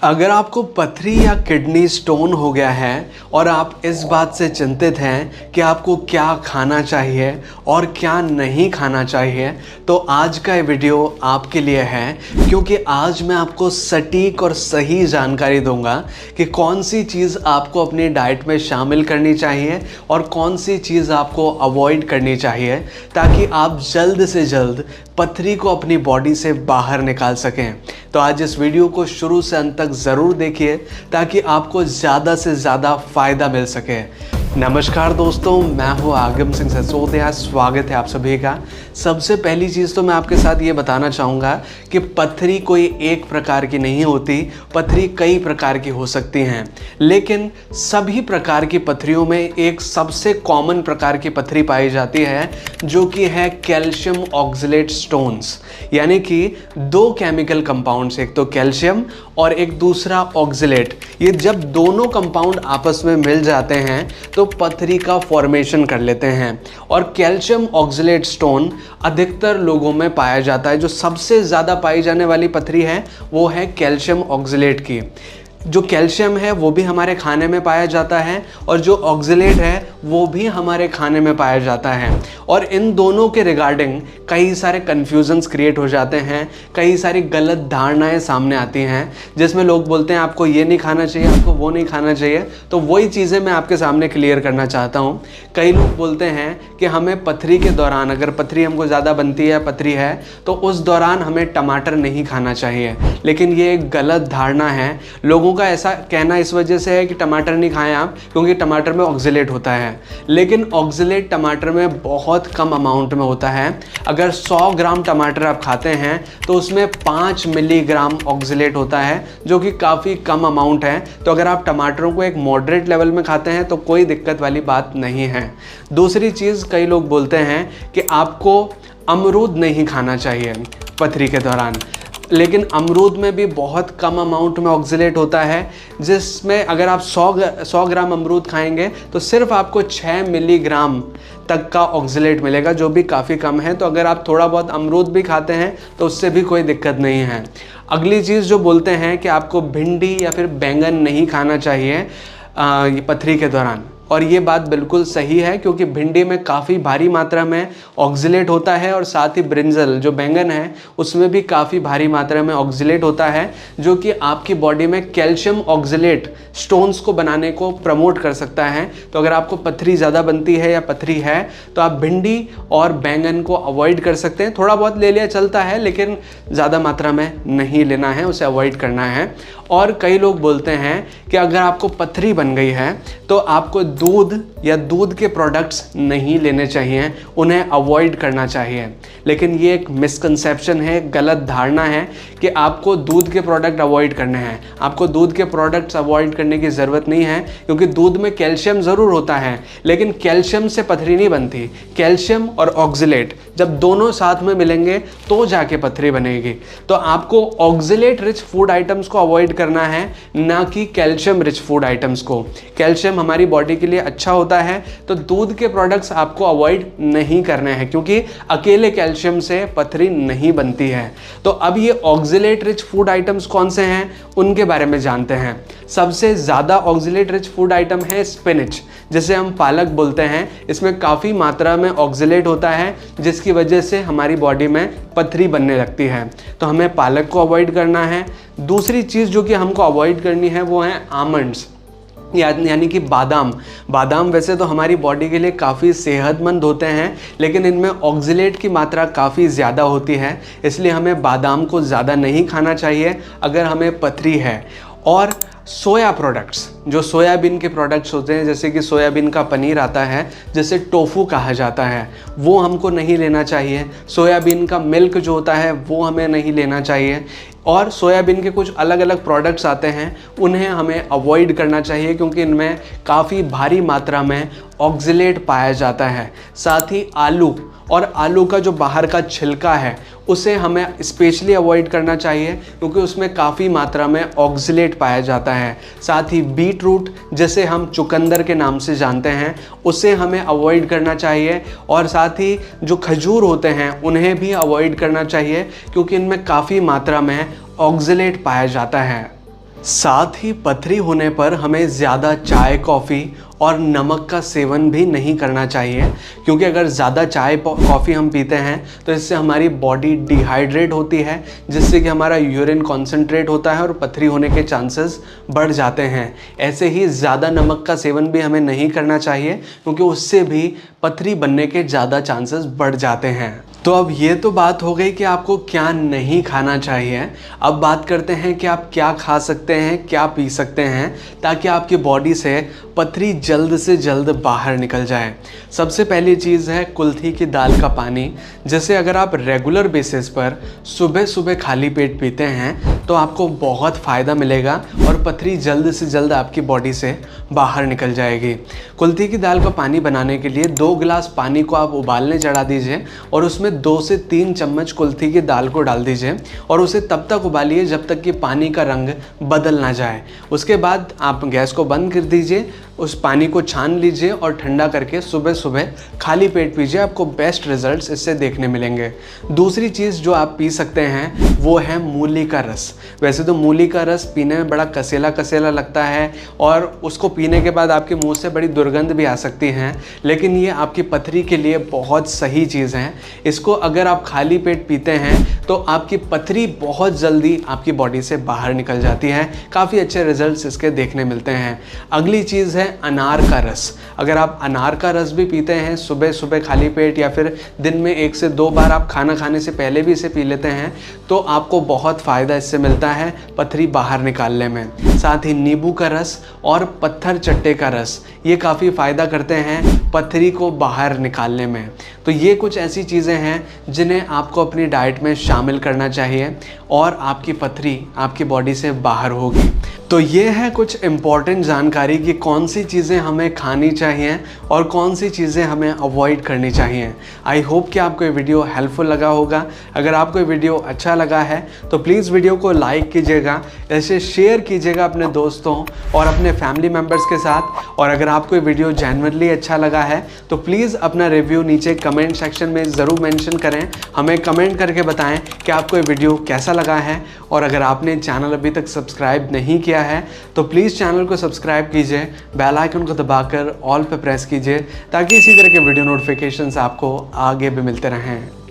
अगर आपको पथरी या किडनी स्टोन हो गया है और आप इस बात से चिंतित हैं कि आपको क्या खाना चाहिए और क्या नहीं खाना चाहिए, तो आज का ये वीडियो आपके लिए है, क्योंकि आज मैं आपको सटीक और सही जानकारी दूंगा कि कौन सी चीज़ आपको अपनी डाइट में शामिल करनी चाहिए और कौन सी चीज़ आपको अवॉइड करनी चाहिए, ताकि आप जल्द से जल्द पथरी को अपनी बॉडी से बाहर निकाल सकें। तो आज इस वीडियो को शुरू से अंत तक ज़रूर देखिए ताकि आपको ज़्यादा से ज़्यादा फ़ायदा मिल सके। नमस्कार दोस्तों, मैं हूँ आगम सिंह सिसोदिया। स्वागत है आप सभी का। सबसे पहली चीज़ तो मैं आपके साथ ये बताना चाहूँगा कि पथरी कोई एक प्रकार की नहीं होती, पथरी कई प्रकार की हो सकती हैं, लेकिन सभी प्रकार की पथरियों में एक सबसे कॉमन प्रकार की पथरी पाई जाती है, जो कि है कैल्शियम ऑक्सलेट स्टोन्स। यानी कि दो केमिकल कंपाउंड्स, एक तो कैल्शियम और एक दूसरा ऑक्सलेट, ये जब दोनों कंपाउंड आपस में मिल जाते हैं तो पथरी का फॉर्मेशन कर लेते हैं। और कैल्शियम ऑक्सलेट स्टोन अधिकतर लोगों में पाया जाता है। जो सबसे ज़्यादा पाई जाने वाली पथरी है वो है कैल्शियम ऑक्सलेट की। जो कैल्शियम है वो भी हमारे खाने में पाया जाता है और जो ऑक्सलेट है वो भी हमारे खाने में पाया जाता है। और इन दोनों के रिगार्डिंग कई सारे कन्फ्यूजन्स क्रिएट हो जाते हैं, कई सारी गलत धारणाएं सामने आती हैं, जिसमें लोग बोलते हैं आपको ये नहीं खाना चाहिए, आपको वो नहीं खाना चाहिए। तो वही चीज़ें मैं आपके सामने क्लियर करना चाहता हूँ। कई लोग बोलते हैं कि हमें पथरी के दौरान, अगर पथरी हमको ज़्यादा बनती है, पथरी है, तो उस दौरान हमें टमाटर नहीं खाना चाहिए। लेकिन ये एक गलत धारणा है। लोगों का ऐसा कहना इस वजह से है कि टमाटर नहीं खाएं आप, क्योंकि टमाटर में ऑक्सलेट होता है। लेकिन ऑक्सलेट टमाटर में बहुत कम अमाउंट में होता है। अगर 100 ग्राम टमाटर आप खाते हैं तो उसमें 5 मिलीग्राम ऑक्सलेट होता है, जो कि काफ़ी कम अमाउंट है। तो अगर आप टमाटरों को एक मॉडरेट लेवल में खाते हैं तो कोई दिक्कत वाली बात नहीं है। दूसरी चीज़, कई लोग बोलते हैं कि आपको अमरूद नहीं खाना चाहिए पथरी के दौरान, लेकिन अमरूद में भी बहुत कम अमाउंट में ऑक्सलेट होता है, जिसमें अगर आप 100 ग्राम अमरूद खाएंगे तो सिर्फ आपको 6 मिलीग्राम तक का ऑक्सलेट मिलेगा, जो भी काफ़ी कम है। तो अगर आप थोड़ा बहुत अमरूद भी खाते हैं तो उससे भी कोई दिक्कत नहीं है। अगली चीज़ जो बोलते हैं कि आपको भिंडी या फिर बैंगन नहीं खाना चाहिए पथरी के दौरान, और ये बात बिल्कुल सही है, क्योंकि भिंडी में काफ़ी भारी मात्रा में ऑक्सलेट होता है और साथ ही ब्रिंजल जो बैंगन है उसमें भी काफ़ी भारी मात्रा में ऑक्सलेट होता है, जो कि आपकी बॉडी में कैल्शियम ऑक्सलेट स्टोन्स को बनाने को प्रमोट कर सकता है। तो अगर आपको पथरी ज़्यादा बनती है या पथरी है तो आप भिंडी और बैंगन को अवॉइड कर सकते हैं। थोड़ा बहुत ले लिया चलता है, लेकिन ज़्यादा मात्रा में नहीं लेना है, उसे अवॉइड करना है। और कई लोग बोलते हैं कि अगर आपको पथरी बन गई है तो आपको दूध या दूध के प्रोडक्ट्स नहीं लेने चाहिए, उन्हें अवॉइड करना चाहिए। लेकिन ये एक मिसकंसेप्शन है, गलत धारणा है कि आपको दूध के प्रोडक्ट अवॉइड करने हैं। आपको दूध के प्रोडक्ट्स अवॉइड करने की ज़रूरत नहीं है, क्योंकि दूध में कैल्शियम ज़रूर होता है, लेकिन कैल्शियम से पथरी नहीं बनती। कैल्शियम और ऑक्सलेट जब दोनों साथ में मिलेंगे तो जाके पथरी बनेगी। तो आपको ऑक्सलेट रिच फूड आइटम्स को अवॉइड करना है, ना कि कैल्शियम रिच फूड आइटम्स को। कैल्शियम हमारी बॉडी के लिए अच्छा होता है, तो दूध के प्रोडक्ट्स आपको अवॉइड नहीं करने हैं, क्योंकि अकेले कैल्शियम से पथरी नहीं बनती है। तो अब ये ऑक्सलेट रिच फूड आइटम्स कौन से हैं उनके बारे में जानते हैं। सबसे ज़्यादा ऑक्सलेट रिच फूड आइटम है स्पिनच, जिसे हम पालक बोलते हैं। इसमें काफ़ी मात्रा में ऑक्सलेट होता है, जिसकी वजह से हमारी बॉडी में पथरी बनने लगती है। तो हमें पालक को अवॉइड करना है। दूसरी चीज़ जो कि हमको अवॉइड करनी है वो है आमंड्स, यानी कि बादाम। बादाम वैसे तो हमारी बॉडी के लिए काफ़ी सेहतमंद होते हैं, लेकिन इनमें ऑक्सलेट की मात्रा काफ़ी ज़्यादा होती है, इसलिए हमें बादाम को ज़्यादा नहीं खाना चाहिए अगर हमें पथरी है। और सोया प्रोडक्ट्स, जो सोयाबीन के प्रोडक्ट्स होते हैं, जैसे कि सोयाबीन का पनीर आता है जिसे टोफू कहा जाता है, वो हमको नहीं लेना चाहिए। सोयाबीन का मिल्क जो होता है वो हमें नहीं लेना चाहिए। और सोयाबीन के कुछ अलग अलग प्रोडक्ट्स आते हैं, उन्हें हमें अवॉइड करना चाहिए, क्योंकि इनमें काफ़ी भारी मात्रा में ऑक्सलेट पाया जाता है। साथ ही आलू, और आलू का जो बाहर का छिलका है उसे हमें स्पेशली अवॉइड करना चाहिए, क्योंकि उसमें काफ़ी मात्रा में ऑक्सलेट पाया जाता है। साथ ही बीट रूट, जिसे हम चुकंदर के नाम से जानते हैं, उसे हमें अवॉइड करना चाहिए। और साथ ही जो खजूर होते हैं उन्हें भी अवॉइड करना चाहिए, क्योंकि इनमें काफ़ी मात्रा में ऑक्सलेट पाया जाता है। साथ ही पथरी होने पर हमें ज़्यादा चाय, कॉफ़ी और नमक का सेवन भी नहीं करना चाहिए, क्योंकि अगर ज़्यादा चाय कॉफ़ी हम पीते हैं तो इससे हमारी बॉडी डिहाइड्रेट होती है, जिससे कि हमारा यूरिन कॉन्सेंट्रेट होता है और पथरी होने के चांसेस बढ़ जाते हैं। ऐसे ही ज़्यादा नमक का सेवन भी हमें नहीं करना चाहिए, क्योंकि उससे भी पथरी बनने के ज़्यादा चांसेस बढ़ जाते हैं। तो अब ये तो बात हो गई कि आपको क्या नहीं खाना चाहिए। अब बात करते हैं कि आप क्या खा सकते हैं, क्या पी सकते हैं ताकि आपकी बॉडी से पथरी जल्द से जल्द बाहर निकल जाए। सबसे पहली चीज़ है कुल्थी की दाल का पानी, जैसे अगर आप रेगुलर बेसिस पर सुबह सुबह खाली पेट पीते हैं तो आपको बहुत फ़ायदा मिलेगा और पथरी जल्द से जल्द आपकी बॉडी से बाहर निकल जाएगी। कुल्थी की दाल का पानी बनाने के लिए 2 गिलास पानी को आप उबालने चढ़ा दीजिए और उसमें 2 से 3 चम्मच कुल्थी की दाल को डाल दीजिए और उसे तब तक उबालिए जब तक कि पानी का रंग बदल ना जाए। उसके बाद आप गैस को बंद कर दीजिए, उस पानी को छान लीजिए और ठंडा करके सुबह सुबह खाली पेट पीजिए। आपको बेस्ट रिजल्ट्स इससे देखने मिलेंगे। दूसरी चीज़ जो आप पी सकते हैं वो है मूली का रस। वैसे तो मूली का रस पीने में बड़ा कसेला कसेला लगता है और उसको पीने के बाद आपके मुंह से बड़ी दुर्गंध भी आ सकती है, लेकिन ये आपकी पथरी के लिए बहुत सही चीज़ है। इसको अगर आप खाली पेट पीते हैं तो आपकी पथरी बहुत जल्दी आपकी बॉडी से बाहर निकल जाती है। काफ़ी अच्छे रिजल्ट्स इसके देखने मिलते हैं। अगली चीज़ है अनार का रस। अगर आप अनार का रस भी पीते हैं सुबह सुबह खाली पेट या फिर दिन में 1 से 2 बार आप खाना खाने से पहले भी इसे पी लेते हैं तो आपको बहुत फ़ायदा इससे मिलता है पथरी बाहर निकालने में। साथ ही नींबू का रस और पत्थर चट्टे का रस, ये काफ़ी फ़ायदा करते हैं पथरी को बाहर निकालने में। तो ये कुछ ऐसी चीज़ें हैं जिन्हें आपको अपनी डाइट में शामिल करना चाहिए और आपकी पथरी आपकी बॉडी से बाहर होगी। तो ये है कुछ इम्पॉर्टेंट जानकारी कि कौन सी चीज़ें हमें खानी चाहिए और कौन सी चीज़ें हमें अवॉइड करनी चाहिए। आई होप कि आपको ये वीडियो हेल्पफुल लगा होगा। अगर आपको ये वीडियो अच्छा लगा है तो प्लीज़ वीडियो को लाइक कीजिएगा, इसे शेयर कीजिएगा अपने दोस्तों और अपने फैमिली मेम्बर्स के साथ। और अगर आपको ये वीडियो जेन्युइनली अच्छा लगा है तो प्लीज़ अपना रिव्यू नीचे कमेंट सेक्शन में ज़रूर मेंशन करें। हमें कमेंट करके बताएं कि आपको ये वीडियो कैसा लगा है। और अगर आपने चैनल अभी तक सब्सक्राइब नहीं किया है तो प्लीज़ चैनल को सब्सक्राइब कीजिए, बेल आइकन को दबाकर ऑल पे प्रेस कीजिए ताकि इसी तरह के वीडियो नोटिफिकेशंस आपको आगे भी मिलते रहें।